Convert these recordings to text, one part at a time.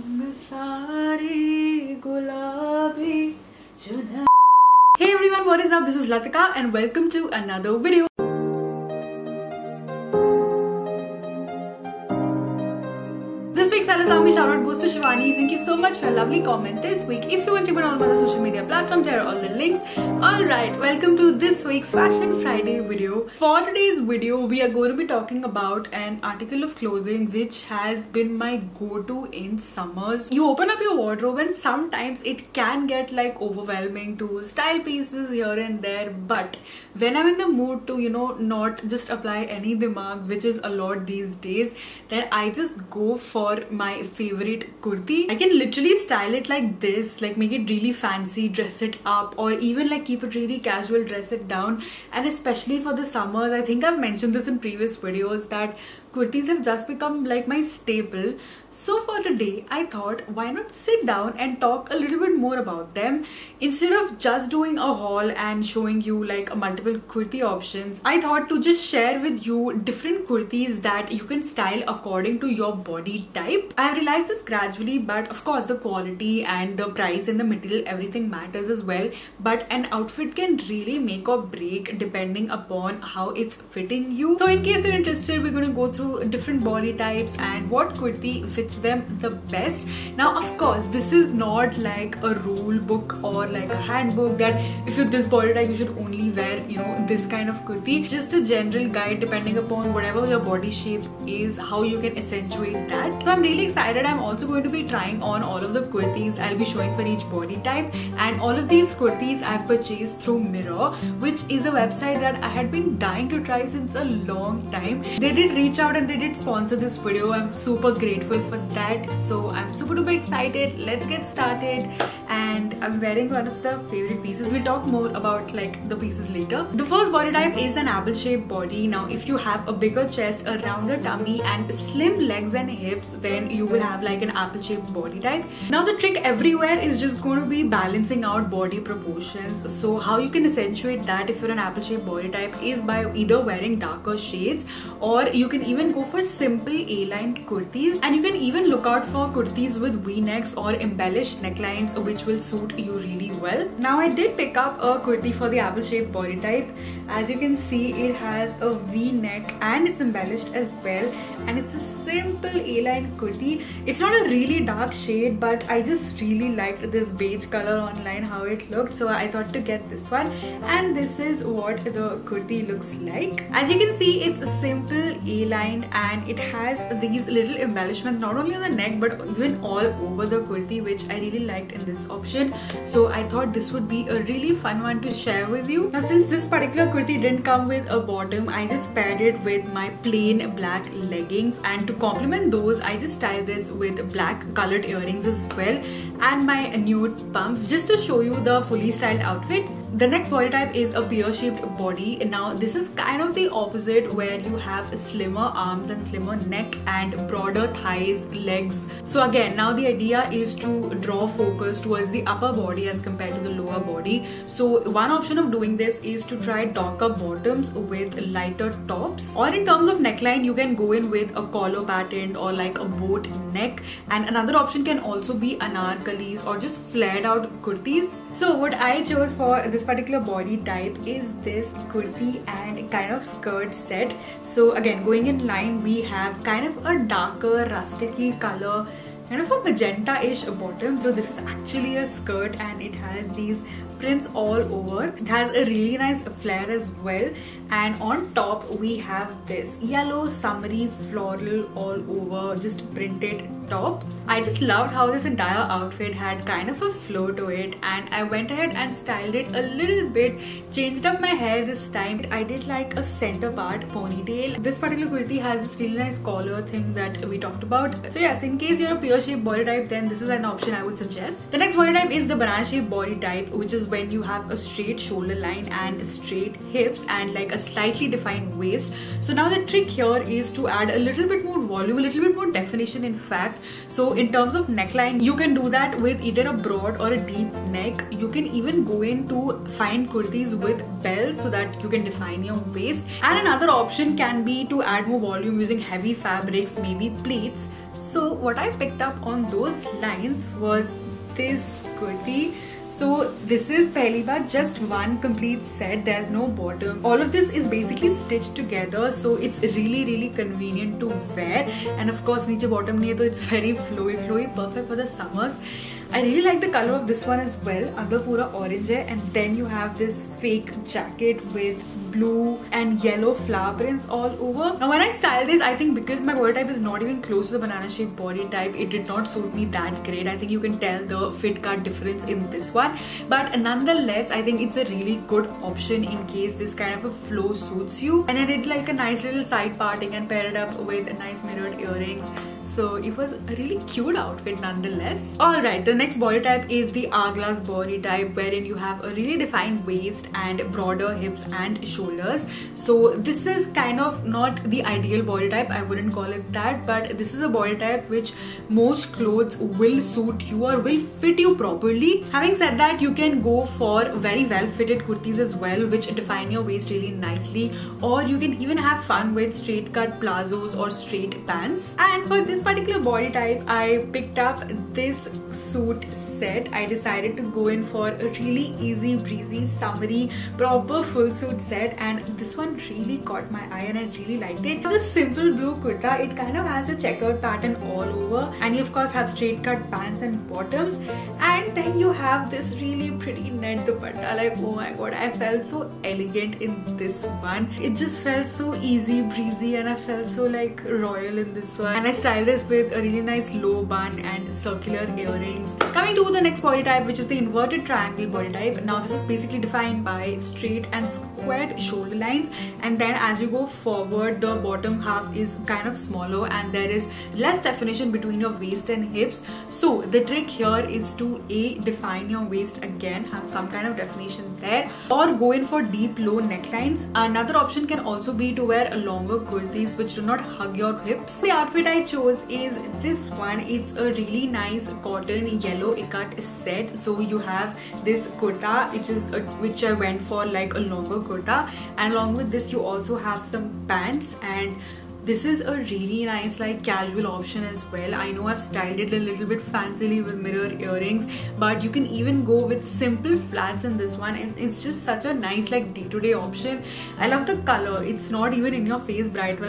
रंग सारे गुलाबी चुना. Hey everyone, what is up? This is Latika and welcome to another video. This week's Alasami shoutout goes to Shivani. Thank you so much for a lovely comment this week. If you want to check out all my other social media platforms, there are all the links. Alright, welcome to this week's Fashion Friday video. For today's video, we are going to be talking about an article of clothing which has been my go-to in summers. You open up your wardrobe and sometimes it can get like overwhelming to style pieces here and there, but when I'm in the mood to, not just apply any dimag, which is a lot these days, then I just go for my favorite kurti. I can literally style it like this, like make it really fancy, dress it up, or even like keep it really casual, dress it down. And especially for the summers, I think I've mentioned this in previous videos that kurtis have just become like my staple. So for today, I thought why not sit down and talk a little bit more about them instead of just doing a haul and showing you like multiple kurti options. I thought to just share with you different kurtis that you can style according to your body type. I have realized this gradually, but of course the quality and the price and the material, everything matters as well. But an outfit can really make or break depending upon how it's fitting you. So in case you're interested, we're going to go through different body types and what kurti fits them the best. Now of course this is not like a rule book or like a handbook that if you're this body type you should only wear this kind of kurti. Just a general guide depending upon whatever your body shape is, how you can accentuate that. So I'm really excited. I'm also going to be trying on all of the kurtis I'll be showing for each body type, and all of these kurtis I've purchased through Mirror, which is a website that I had been dying to try since a long time. They did reach out and they did sponsor this video. I'm super grateful for that. So I'm super duper excited. Let's get started. And I'm wearing one of the favorite pieces. We'll talk more about like the pieces later. The first body type is an apple shaped body. Now if you have a bigger chest, a rounder tummy and slim legs and hips, then you will have like an apple shaped body type. Now the trick everywhere is just going to be balancing out body proportions. So how you can accentuate that if you're an apple shaped body type is by either wearing darker shades, or you can even go for simple A-line kurtis, and you can even look out for kurtis with V-necks or embellished necklines which will suit you really well. Now I did pick up a kurti for the apple shaped body type. As you can see, it has a V-neck and it's embellished as well, and it's a simple A-line kurti. It's not a really dark shade, but I just really liked this beige color online, how it looked, so I thought to get this one. And this is what the kurti looks like. As you can see, it's a simple A-line and it has these little embellishments not only on the neck but even all over the kurti, which I really liked in this option. So I thought this would be a really fun one to share with you. Now since this particular kurti didn't come with a bottom, I just paired it with my plain black leggings, and to complement those I just styled this with black colored earrings as well and my nude pumps, just to show you the fully styled outfit. The next body type is a pear-shaped body. Now this is kind of the opposite, where you have slimmer arms and slimmer neck and broader thighs, legs. So again, now the idea is to draw focus towards the upper body as compared to the lower body. So one option of doing this is to try darker bottoms with lighter tops, or in terms of neckline you can go in with a collar pattern or like a boat neck, and another option can also be anarkalis or just flared out kurtis. So what I chose for this particular body type is this kurti and kind of skirt set. So again, going in line we have kind of a darker rusticy color, kind of a magenta-ish bottom. So this is actually a skirt and it has these prints all over. It has a really nice flare as well, and on top we have this yellow summery floral all over just printed top. I just loved how this entire outfit had kind of a flow to it, and I went ahead and styled it a little bit, changed up my hair this time. I did like a center part ponytail. This particular kurti has this really nice collar thing that we talked about. So yes, in case you're a pear-shaped body type, then this is an option I would suggest. The next body type is the banana-shaped body type, which is when you have a straight shoulder line and straight hips and like a slightly defined waist. So now the trick here is to add a little bit more volume, a little bit more definition in fact. So in terms of neckline, you can do that with either a broad or a deep neck. You can even go into fine kurtis with bells so that you can define your waist. And another option can be to add more volume using heavy fabrics, maybe pleats. So what I picked up on those lines was this kurti. So this is pehli baar just one complete set, there's no bottom. All of this is basically stitched together, so it's really convenient to wear. And of course niche bottom nahi hai, so it's very flowy, perfect for the summers. I really like the color of this one as well. Under pura orange hai, and then you have this fake jacket with blue and yellow flower prints all over. Now when I style this, I think because my body type is not even close to the banana shaped body type, it did not suit me that great. I think you can tell the fit cut difference in this one, but nonetheless I think it's a really good option in case this kind of a flow suits you. And I did like a nice little side parting and pair it up with nice mirrored earrings. So it was a really cute outfit nonetheless. Alright, the next body type is the hourglass body type, wherein you have a really defined waist and broader hips and shoulders. So this is kind of not the ideal body type, I wouldn't call it that, but this is a body type which most clothes will suit you or will fit you properly. Having said that, you can go for very well fitted kurtis as well, which define your waist really nicely, or you can even have fun with straight cut plazos or straight pants. And for this particular body type, I picked up this suit set. I decided to go in for a really easy breezy summery proper full suit set, and this one really caught my eye and I really liked it. This simple blue kurta, it kind of has a checkered pattern all over, and you of course have straight cut pants and bottoms, and then you have this really pretty net dupatta. Like, oh my god, I felt so elegant in this one. It just felt so easy breezy and I felt so like royal in this one. And I styled this with a really nice low bun and circular earrings. Coming to the next body type, which is the inverted triangle body type. Now this is basically defined by straight and squared shoulder lines, and then as you go forward, the bottom half is kind of smaller and there is less definition between your waist and hips. So the trick here is to define your waist again, have some kind of definition there, or go in for deep low necklines. Another option can also be to wear longer kurtis which do not hug your hips. The outfit I chose is this one. It's a really nice cotton yellow ikat set. So you have this kurta, which I went for like a longer kurta, and along with this you also have some pants, and this is a really nice like casual option as well. I know I've styled it a little bit fancily with mirror earrings, but you can even go with simple flats in this one, and it's just such a nice like day-to-day option. I love the color. It's not even in your face bright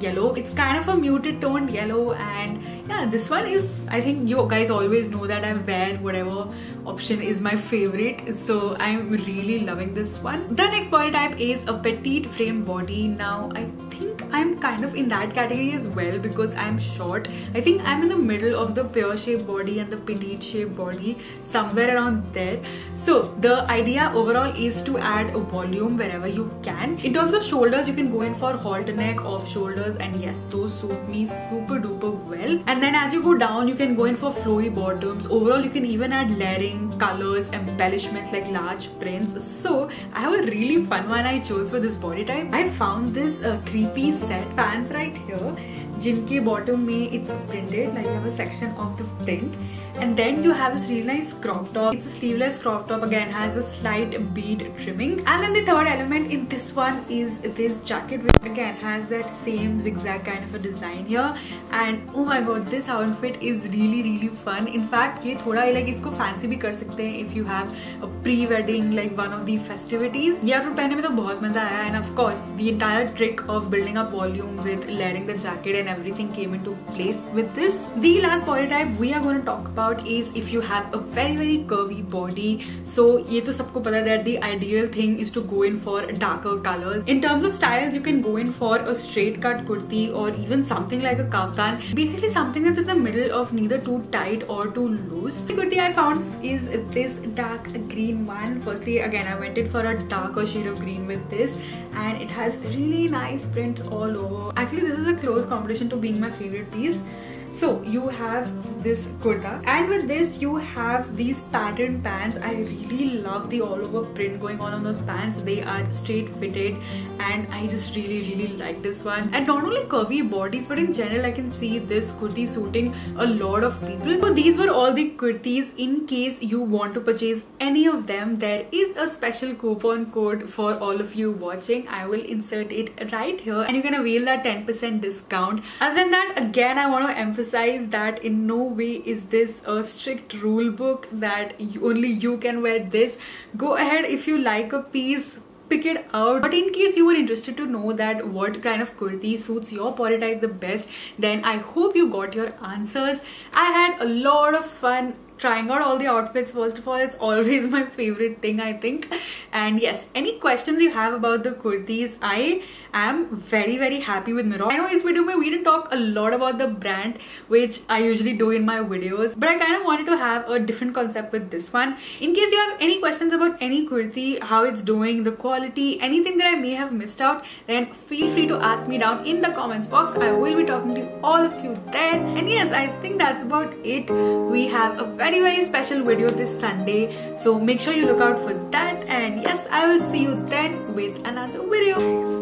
yellow. It's kind of a muted toned yellow, and yeah, this one is, I think you guys always know that I wear whatever option is my favorite, so I'm really loving this one. The next body type is a petite frame body. Now I think I'm kind of in that category as well because I'm short. I think I'm in the middle of the pear shaped body and the petite shaped body, somewhere around there. So the idea overall is to add a volume wherever you can. In terms of shoulders, you can go in for halter neck, off shoulders, and yes, those suit me super duper well. And then as you go down, you can go in for flowy bottoms. Overall, you can even add layering, colors, embellishments like large prints. So I have a really fun one I chose for this body type. I found this 3-piece set pants right here, jinke bottom mein it's printed, like you have a section of the print, and then you have this really nice crop top. It's a sleeveless crop top, again has a slight bead trimming. And then the third element in this one is this jacket, which again has that same zigzag kind of a design here. And oh my god, this outfit is really fun. In fact, ye thoda like isko fancy bhi kar sakte hain if you have a pre-wedding, like one of the festivities. Ye outfit pehne mein to bahut maza aaya, and of course the entire trick of building up volume with layering the jacket and everything came into place with this. The last body type we are going to talk about is if you have a very curvy body. So ye to sabko pata that the ideal thing is to go in for darker colors. In terms of styles, you can go in for a straight cut kurti or even something like a kaftan, basically something that's in the middle of neither too tight or too loose. The kurti I found is this dark green one. Firstly, again I went in for a darker shade of green with this, and it has really nice prints all over. Actually, this is a close competition to being my favorite piece. So you have this kurta, and with this you have these patterned pants. I really love the all over print going on those pants. They are straight fitted and I just really like this one. And not only curvy bodies, but in general I can see this kurti suiting a lot of people. So these were all the kurtis. In case you want to purchase any of them, there is a special coupon code for all of you watching. I will insert it right here and you can avail that 10% discount. Other than that, again I want to emphasize emphasize that in no way is this a strict rule book that only you can wear this. Go ahead, if you like a piece, pick it out. But in case you were interested to know that what kind of kurti suits your body type the best, then I hope you got your answers. I had a lot of fun trying out all the outfits. First of all, it's always my favorite thing, I think. And yes, any questions you have about the kurtis, I am very happy with Miron. I know इस video में we didn't talk a lot about the brand, which I usually do in my videos, but I kind of wanted to have a different concept with this one. In case you have any questions about any kurti, how it's doing, the quality, anything that I may have missed out, then feel free to ask me down in the comments box. I will be talking to all of you there. And yes, I think that's about it. We have a very special video this Sunday, so make sure you look out for that. And yes, I will see you then with another video.